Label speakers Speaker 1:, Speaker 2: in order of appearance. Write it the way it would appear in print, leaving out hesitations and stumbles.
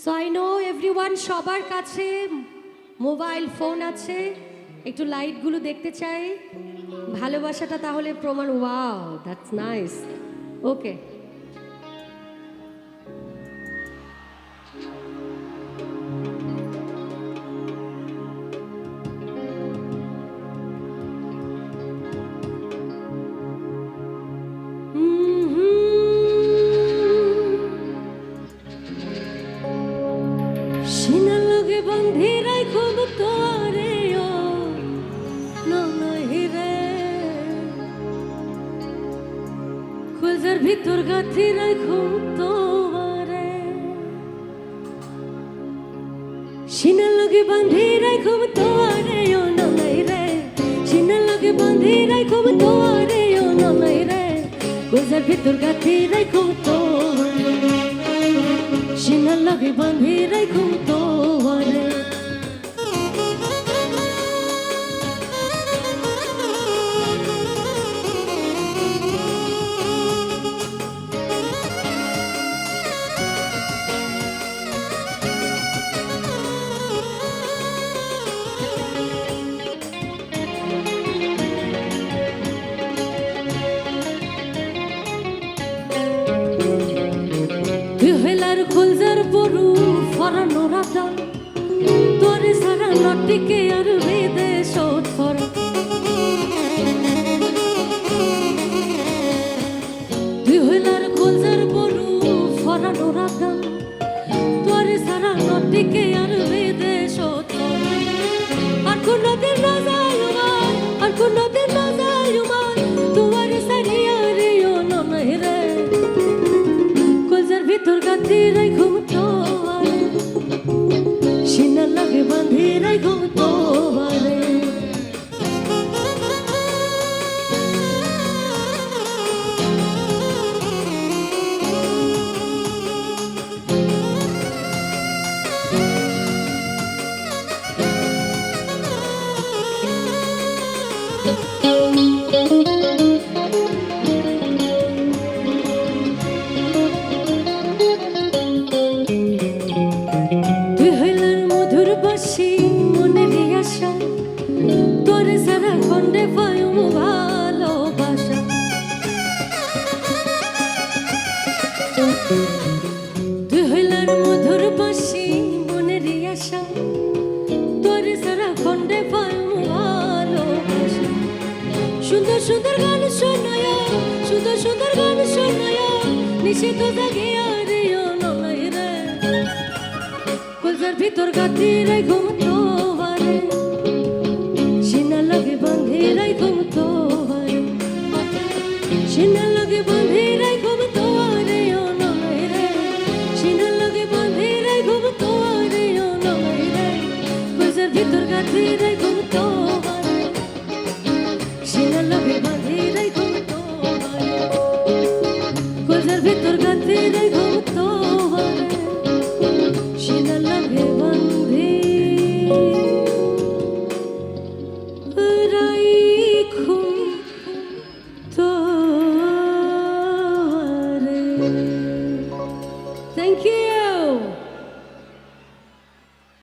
Speaker 1: So I know everyone সবার কাছে mobile phone আছে, একটু লাইটগুলো দেখতে চাই। ভালোবাসাটা তাহলে প্রমাণ। Wow, that's nice. ওকে, সিনার লগে বন্ধি রাখো তোরে ও ননহি রে, খুঁজার ভিতর গাথি রাখো তোরে। সিনার লগে বন্ধি রাখো তোরে ও ননহি রে, সিনার লগে বন্ধি রাখো তোরে ও ননহি রে, খুঁজার ভিতর গাথি রাখো তোরে। সিনার লগে বন্ধি রাখো তোরে। হেলার খুলজার বড়ু ফরানো রাজা, তোরে সারা নটিকে আর বিদেশ ফর। তুই হেলার খুলজার বড়ু ফরানো রাজা, তোরে সারা নটিকে আর বিদেশ ফর। আর কোনদিন না যায় উমান, আর কোনদিন না যায় উমান, তোমার সারিয়া রে ও ননহি রে, কলজার ভিতর গাথি রাখো তোরে। সিনার লগে বাঁধি রাখো তোরে। তুই হইলার মধুর বাসি মনের আশা, তোরে সারা খন্ডে পাই ভালোবাসা। তুই হইলার মধুর বাসি মনের আশা, তোরে সারা খন্ডে পাই ভালোবাসা। সুন্দর সুন্দর গান শোনায়া, সুন্দর সুন্দর গান শোনায়া, নিষিদ্ধ জাগিয়া রে ও ননহি রে, কলজার ভিতর গাথি রাখো তোরে। সিনার লগে বাঁধি রাখো তোরে। সিনার লগে বাঁধি রাখো তোরে ও ননহি রে, সিনার লগে বাঁধি রাখো তোরে ও ননহি রে, কলজার ভিতর গাথি রাখো তোরে। সিনার লগে বাঁধি